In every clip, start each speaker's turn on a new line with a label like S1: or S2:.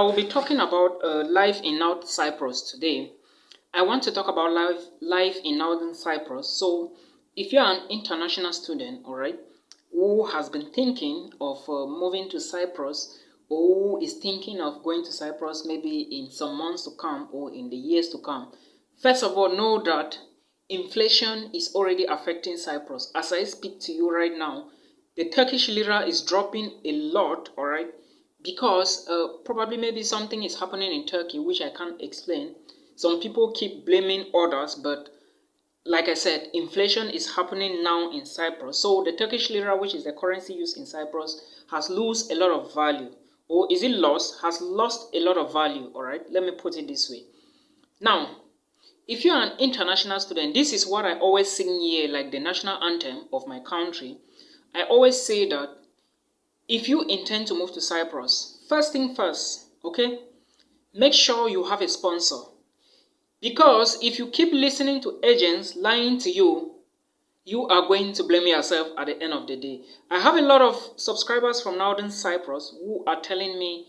S1: I will be talking about life in North Cyprus today. I want to talk about life in Northern Cyprus. So, if you're an international student, all right, who has been thinking of moving to Cyprus, or who is thinking of going to Cyprus maybe in some months to come or in the years to come, first of all, know that inflation is already affecting Cyprus. As I speak to you right now, the Turkish lira is dropping a lot, all right, because probably maybe something is happening in Turkey which I can't explain. Some people keep blaming others, but like I said, inflation is happening now in Cyprus. So the Turkish lira, which is the currency used in Cyprus, has lost a lot of value. Or is it lost? Has lost a lot of value, all right? Let me put it this way. Now, if you're an international student, this is what I always sing here, like the national anthem of my country. I always say that if you intend to move to Cyprus, first thing first, okay, make sure you have a sponsor. Because if you keep listening to agents lying to you, you are going to blame yourself at the end of the day. I have a lot of subscribers from Northern Cyprus who are telling me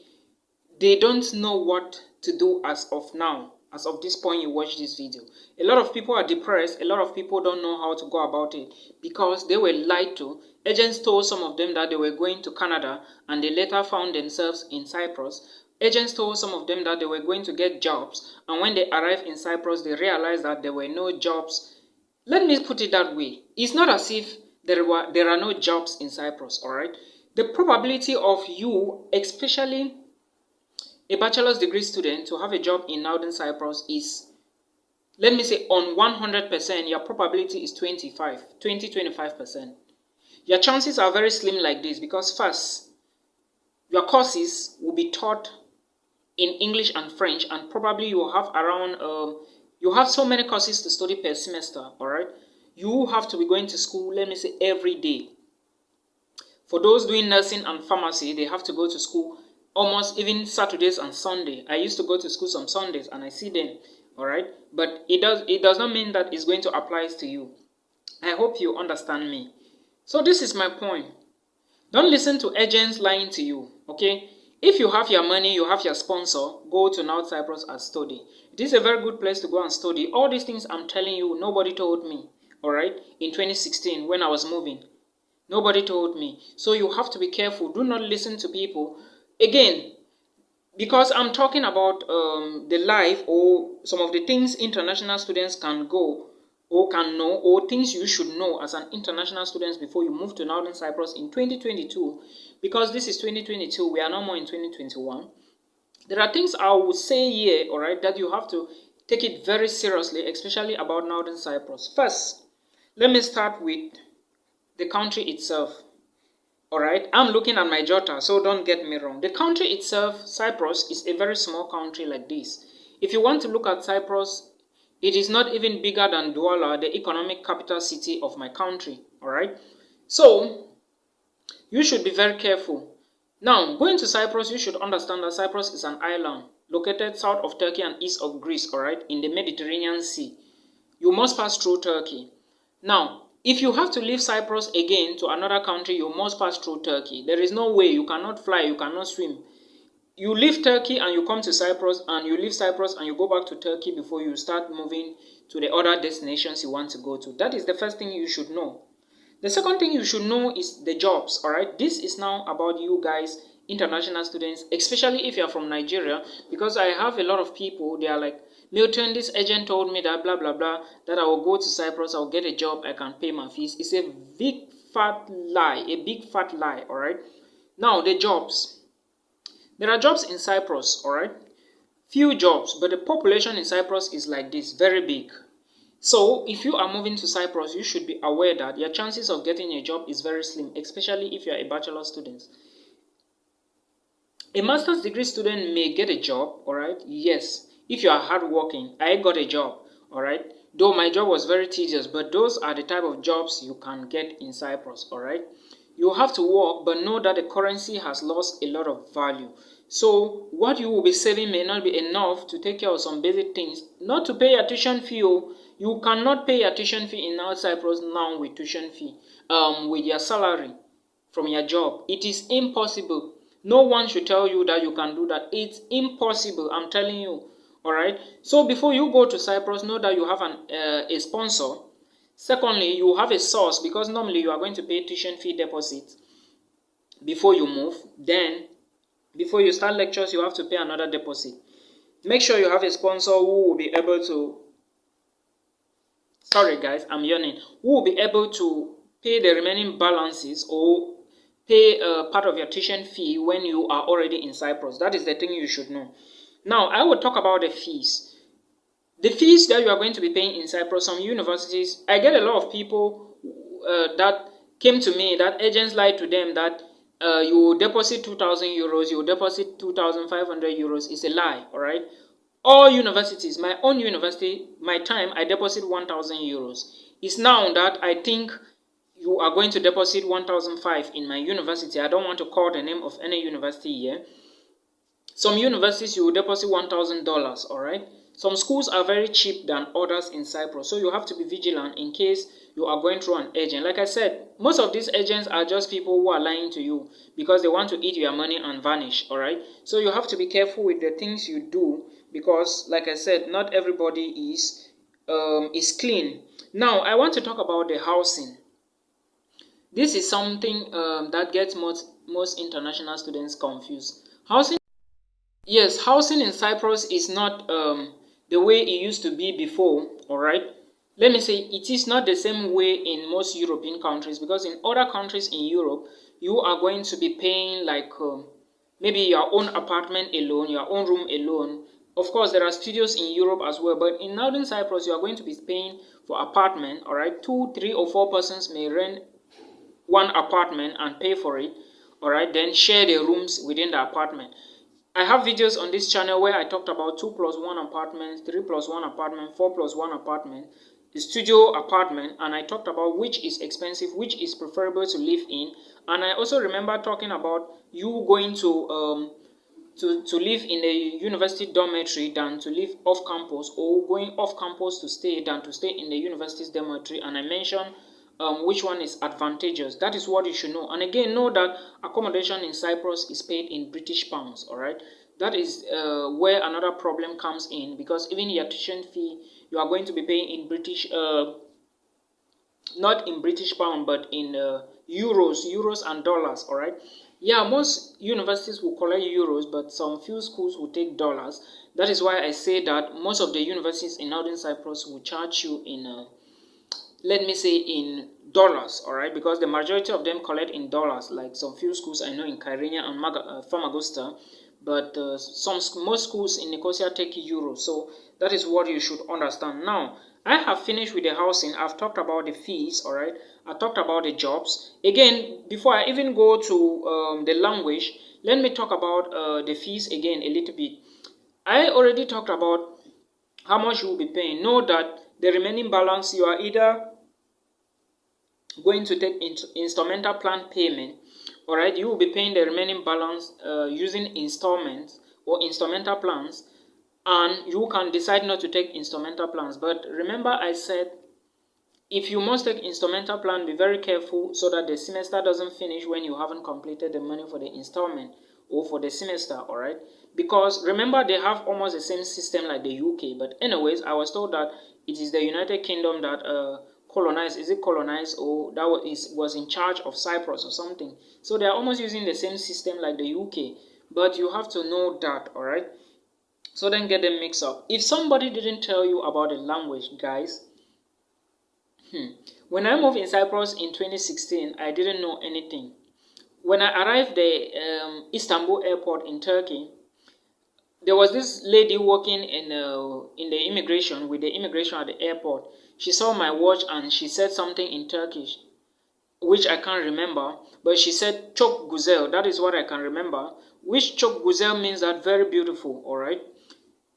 S1: they don't know what to do as of now, as of this point you watch this video. A lot of people are depressed. A lot of people don't know how to go about it because they were lied to. Agents told some of them that they were going to Canada and they later found themselves in Cyprus. Agents told some of them that they were going to get jobs, and when they arrived in Cyprus, they realized that there were no jobs. Let me put it that way. It's not as if there are no jobs in Cyprus, all right? The probability of you, especially a bachelor's degree student, to have a job in Northern Cyprus is, let me say, on 100%, your probability is 20-25%. Your chances are very slim like this because first, your courses will be taught in English and French, and probably you have around, you have so many courses to study per semester, all right? You have to be going to school, let me say, every day. For those doing nursing and pharmacy, they have to go to school almost even Saturdays and Sunday. I used to go to school some Sundays and I see them, all right? But it does not mean that it's going to apply to you. I hope you understand me. So this is my point. Don't listen to agents lying to you, okay? If you have your money, you have your sponsor, go to North Cyprus and study. It is a very good place to go and study. All these things I'm telling you, nobody told me, all right? In 2016, when I was moving, nobody told me. So you have to be careful. Do not listen to people. Again, because I'm talking about the life or some of the things international students can go or can know, or things you should know as an international student before you move to Northern Cyprus in 2022, because this is 2022, we are no more in 2021. There are things I would say here, all right, that you have to take it very seriously, especially about Northern Cyprus. First, let me start with the country itself. All right, I'm looking at my jotter, so don't get me wrong. The country itself, Cyprus, is a very small country like this. If you want to look at Cyprus, it is not even bigger than Douala, the economic capital city of my country, all right? So, you should be very careful. Now, going to Cyprus, you should understand that Cyprus is an island located south of Turkey and east of Greece, all right, in the Mediterranean Sea. You must pass through Turkey. Now, if you have to leave Cyprus again to another country, you must pass through Turkey. There is no way. You cannot fly, you cannot swim. You leave Turkey and you come to Cyprus, and you leave Cyprus and you go back to Turkey before you start moving to the other destinations you want to go to. That is the first thing you should know. The second thing you should know is the jobs, all right? This is now about you guys, international students, especially if you're from Nigeria, because I have a lot of people, they are like, Milton, this agent told me that blah, blah, blah, that I will go to Cyprus, I'll get a job, I can pay my fees. It's a big fat lie, all right? Now, the jobs. There are jobs in Cyprus, all right? Few jobs, but the population in Cyprus is like this, very big. So, if you are moving to Cyprus, you should be aware that your chances of getting a job is very slim, especially if you are a bachelor student. A master's degree student may get a job, all right? Yes, if you are hardworking. I got a job, all right? Though my job was very tedious, but those are the type of jobs you can get in Cyprus, all right? You have to work, but know that the currency has lost a lot of value. So what you will be saving may not be enough to take care of some basic things. Not to pay a tuition fee. You cannot pay a tuition fee in North Cyprus now with tuition fee, with your salary from your job. It is impossible. No one should tell you that you can do that. It's impossible, I'm telling you. All right. So before you go to Cyprus, know that you have a sponsor. Secondly, you have a source, because normally you are going to pay tuition fee deposit before you move. Then, before you start lectures, you have to pay another deposit. Make sure you have a sponsor who will be able to, sorry guys, I'm yawning, who will be able to pay the remaining balances or pay part of your tuition fee when you are already in Cyprus. That is the thing you should know. Now, I will talk about the fees. The fees that you are going to be paying in Cyprus, some universities, I get a lot of people that came to me, that agents lied to them that you will deposit 2,000 euros, you will deposit 2,500 euros. It's a lie, all right? All universities, my own university, my time, I deposit 1,000 euros. It's now that I think you are going to deposit 1,005 in my university. I don't want to call the name of any university here. Some universities, you will deposit $1,000, all right? Some schools are very cheap than others in Cyprus, so you have to be vigilant in case you are going through an agent. Like I said, most of these agents are just people who are lying to you because they want to eat your money and vanish, all right? So you have to be careful with the things you do because, like I said, not everybody is clean. Now, I want to talk about the housing. This is something that gets most international students confused. Housing, yes, housing in Cyprus is not the way it used to be before, all right? Let me say it is not the same way in most European countries, because in other countries in Europe, you are going to be paying like maybe your own apartment alone, your own room alone. Of course, there are studios in Europe as well, but in Northern Cyprus, you are going to be paying for apartment, all right? 2, 3, or 4 persons may rent one apartment and pay for it, all right? Then share the rooms within the apartment. I have videos on this channel where I talked about 2 plus 1 apartment, 3 plus 1 apartment, 4 plus 1 apartment, the studio apartment, and I talked about which is expensive, which is preferable to live in. And I also remember talking about you going to live in a university dormitory than to live off campus, or going off campus to stay than to stay in the university's dormitory. And I mentioned which one is advantageous. That is what you should know. And again, know that accommodation in Cyprus is paid in British pounds, all right? That is where another problem comes in, because even your tuition fee, you are going to be paying in British, not in British pound, but in euros and dollars, all right? Yeah, most universities will collect euros, but some few schools will take dollars. That is why I say that most of the universities in Northern Cyprus will charge you in let me say in dollars, all right, because the majority of them collect in dollars, like some few schools I know in Kyrenia and Famagusta, but most schools in Nicosia take euros. So that is what you should understand. Now, I have finished with the housing. I've talked about the fees, all right? I talked about the jobs. Again, before I even go to the language, let me talk about the fees again a little bit. I already talked about how much you will be paying. Know that the remaining balance, you are either going to take instrumental plan payment, all right? You will be paying the remaining balance using installments or instrumental plans, and you can decide not to take instrumental plans. But remember, I said if you must take instrumental plan, be very careful so that the semester doesn't finish when you haven't completed the money for the installment or for the semester, all right? Because remember, they have almost the same system like the UK. But anyways, I was told that it is the United Kingdom that colonized, is it colonized, or that was in charge of Cyprus or something. So they are almost using the same system like the UK, but you have to know that, all right? So then get them mixed up. If somebody didn't tell you about the language, guys, when I moved in Cyprus in 2016, I didn't know anything. When I arrived the Istanbul airport in Turkey, there was this lady working in the immigration, with the immigration at the airport. She saw my watch and she said something in Turkish, which I can't remember, but she said çok güzel. That is what I can remember, which çok güzel means that very beautiful, all right?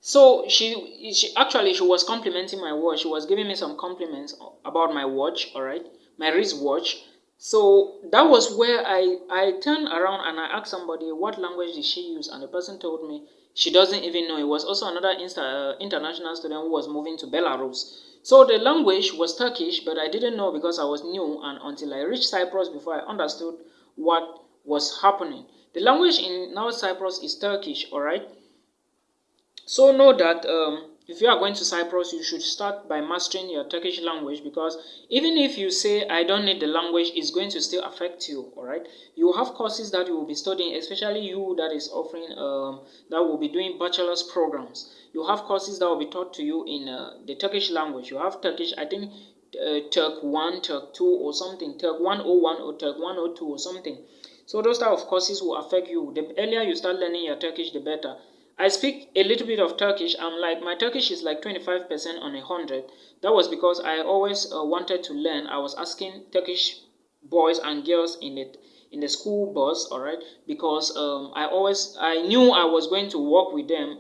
S1: So she was complimenting my watch. She was giving me some compliments about my watch, all right, my wristwatch. So that was where I turned around and I asked somebody what language did she use, and the person told me she doesn't even know. It was also another international student who was moving to Belarus. So the language was Turkish, but I didn't know because I was new, and until I reached Cyprus before I understood what was happening. The language in North Cyprus is Turkish, alright? So know that if you are going to Cyprus, you should start by mastering your Turkish language, because even if you say, I don't need the language, it's going to still affect you, alright? You have courses that you will be studying, especially you that is offering, that will be doing bachelor's programs. You have courses that will be taught to you in the Turkish language. You have Turkish, I think, Turk 1, Turk 2 or something, Turk 101 or Turk 102 or something. So those type of courses will affect you. The earlier you start learning your Turkish, the better. I speak a little bit of Turkish. My Turkish is like 25% on 100. That was because I always wanted to learn. I was asking Turkish boys and girls in the school bus, all right, because I knew I was going to work with them,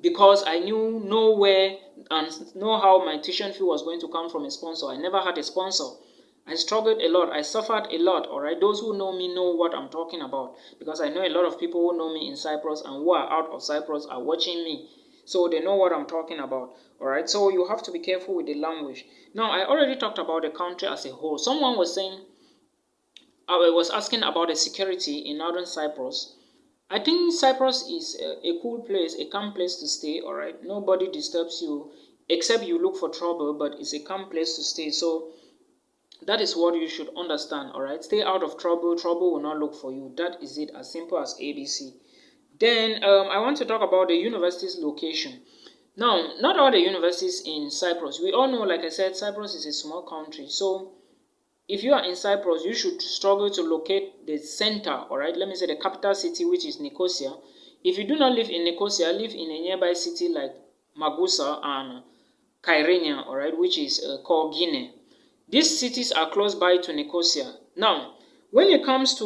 S1: because I know where and know how my tuition fee was going to come from a sponsor. I never had a sponsor. I struggled a lot. I suffered a lot, alright? Those who know me know what I'm talking about, because I know a lot of people who know me in Cyprus and who are out of Cyprus are watching me. So they know what I'm talking about, alright? So you have to be careful with the language. Now, I already talked about the country as a whole. Someone was saying, I was asking about the security in Northern Cyprus. I think Cyprus is a cool place, a calm place to stay, alright? Nobody disturbs you except you look for trouble, but it's a calm place to stay. So that is what you should understand, alright? Stay out of trouble. Trouble will not look for you. That is it, as simple as ABC. Then I want to talk about the university's location. Now, not all the universities in Cyprus. We all know, like I said, Cyprus is a small country. So if you are in Cyprus, you should struggle to locate the center, alright? Let me say the capital city, which is Nicosia. If you do not live in Nicosia, live in a nearby city like Magusa and Kyrenia, alright, which is called Guinea. These cities are close by to Nicosia. Now, when it comes to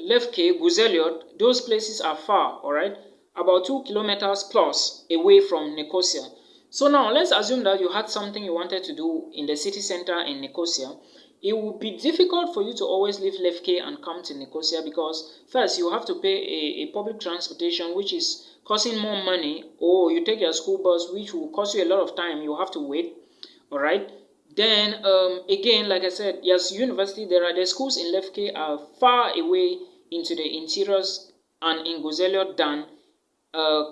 S1: Lefke, Guzeliot, those places are far, alright? About 2 kilometers plus away from Nicosia. So now, let's assume that you had something you wanted to do in the city center in Nicosia. It would be difficult for you to always leave Lefke and come to Nicosia, because first, you have to pay a public transportation, which is costing more money, or you take your school bus, which will cost you a lot of time. You have to wait, alright? Then again, like I said, yes, university, the schools in Lefke are far away into the interiors and in Guzeliot than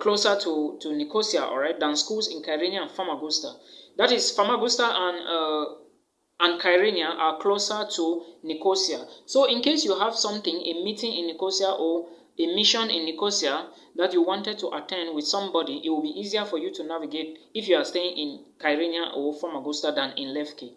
S1: closer to Nicosia, alright, than schools in Kyrenia and Famagusta. That is, Famagusta and Kyrenia are closer to Nicosia. So in case you have something, a meeting in Nicosia or a mission in Nicosia that you wanted to attend with somebody, it will be easier for you to navigate if you are staying in Kyrenia or Famagusta than in Lefke.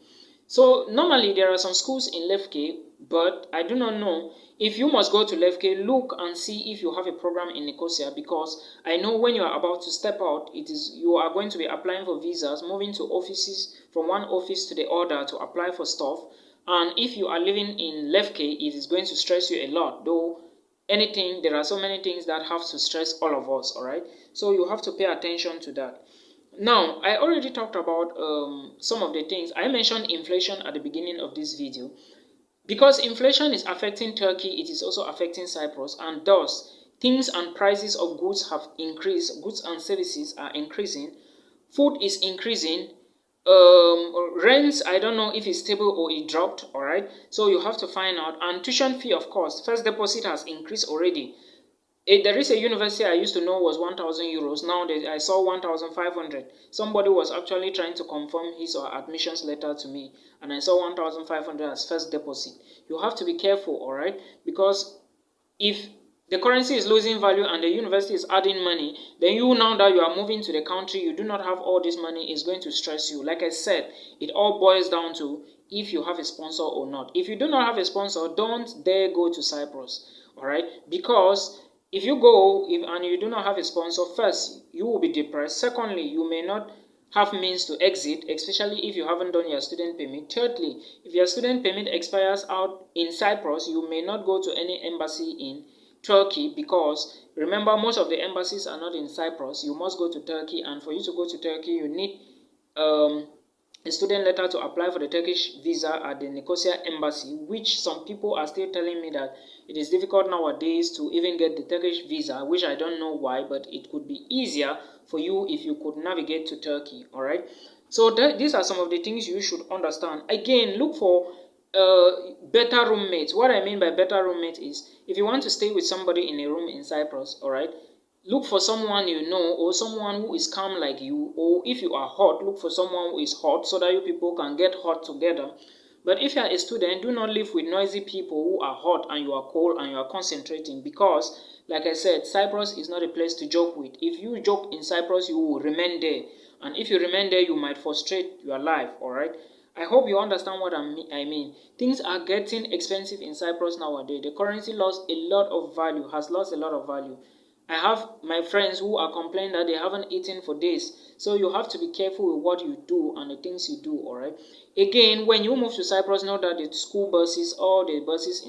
S1: So normally there are some schools in Lefke, but I do not know. If you must go to Lefke, look and see if you have a program in Nicosia, because I know when you are about to step out, you are going to be applying for visas, moving to offices, from one office to the other to apply for stuff. And if you are living in Lefke, it is going to stress you a lot, though there are so many things that have to stress all of us, alright? So you have to pay attention to that. Now, I already talked about some of the things. I mentioned inflation at the beginning of this video. Because inflation is affecting Turkey, it is also affecting Cyprus, and thus, things and prices of goods have increased. Goods and services are increasing. Food is increasing. Rents, I don't know if it's stable or it dropped, alright? So you have to find out. And tuition fee, of course, first deposit has increased already. There is a university I used to know was 1,000 euros. Now I saw 1,500. Somebody was actually trying to confirm his or her admissions letter to me, and I saw 1,500 as first deposit. You have to be careful, alright? Because if the currency is losing value and the university is adding money, then now that you are moving to the country, you do not have all this money, is going to stress you. Like I said, it all boils down to if you have a sponsor or not. If you do not have a sponsor, don't dare go to Cyprus, alright? Because if you go and you do not have a sponsor, first, you will be depressed. Secondly, you may not have means to exit, especially if you haven't done your student permit. Thirdly, if your student permit expires out in Cyprus, you may not go to any embassy in Turkey, because remember, most of the embassies are not in Cyprus. You must go to Turkey, and for you to go to Turkey, you need a student letter to apply for the Turkish visa at the Nicosia embassy, which some people are still telling me that it is difficult nowadays to even get the Turkish visa, which I don't know why, but it could be easier for you if you could navigate to Turkey, alright? So these are some of the things you should understand. Again, look for better roommates. What I mean by better roommate is, if you want to stay with somebody in a room in Cyprus, all right, look for someone you know, or someone who is calm like you, or if you are hot, look for someone who is hot so that you people can get hot together. But if you are a student, do not live with noisy people who are hot and you are cold and you are concentrating, because, like I said, Cyprus is not a place to joke with. If you joke in Cyprus, you will remain there. And if you remain there, you might frustrate your life, alright? I hope you understand what I mean. Things are getting expensive in Cyprus nowadays. The currency lost a lot of value, has lost a lot of value. I have my friends who are complaining that they haven't eaten for days. So you have to be careful with what you do and the things you do, alright? Again, when you move to Cyprus, know that the school buses, or the buses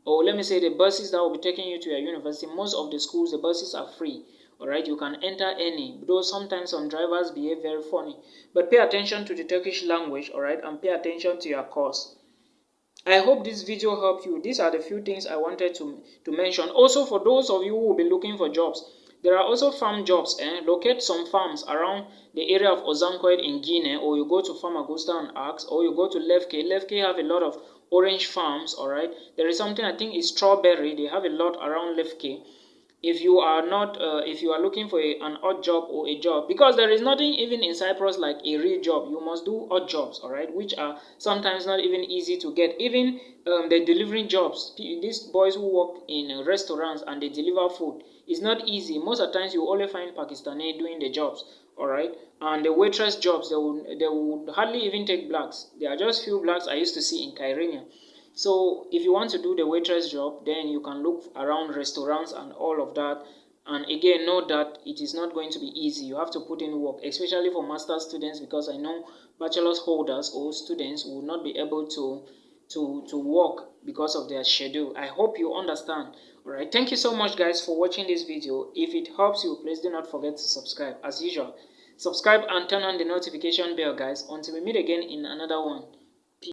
S1: or let me say the buses that will be taking you to your university, most of the schools, the buses are free. Alright, you can enter any, though sometimes some drivers behave very funny. But pay attention to the Turkish language, alright, and pay attention to your course. I hope this video helped you. These are the few things I wanted to mention. Also, for those of you who will be looking for jobs, there are also farm jobs. Locate some farms around the area of Ozankoid in Guinea, or you go to Farm Augusta and ask, or you go to Lefke. Lefke have a lot of orange farms, alright. There is something, I think is strawberry. They have a lot around Lefke. If you are not if you are looking for an odd job or a job, because there is nothing even in Cyprus like a real job, you must do odd jobs, all right, which are sometimes not even easy to get. Even the delivering jobs, these boys who work in restaurants and they deliver food, is not easy. Most of the times you only find Pakistani doing the jobs, all right. And the waitress jobs, they would hardly even take blacks. There are just few blacks I used to see in Kyrenia. So if you want to do the waitress job, then you can look around restaurants and all of that. And again, know that it is not going to be easy. You have to put in work, especially for master's students, because I know bachelor's holders or students will not be able to work because of their schedule. I hope you understand. All right. Thank you so much, guys, for watching this video. If it helps you, please do not forget to subscribe. As usual, subscribe and turn on the notification bell, guys, until we meet again in another one.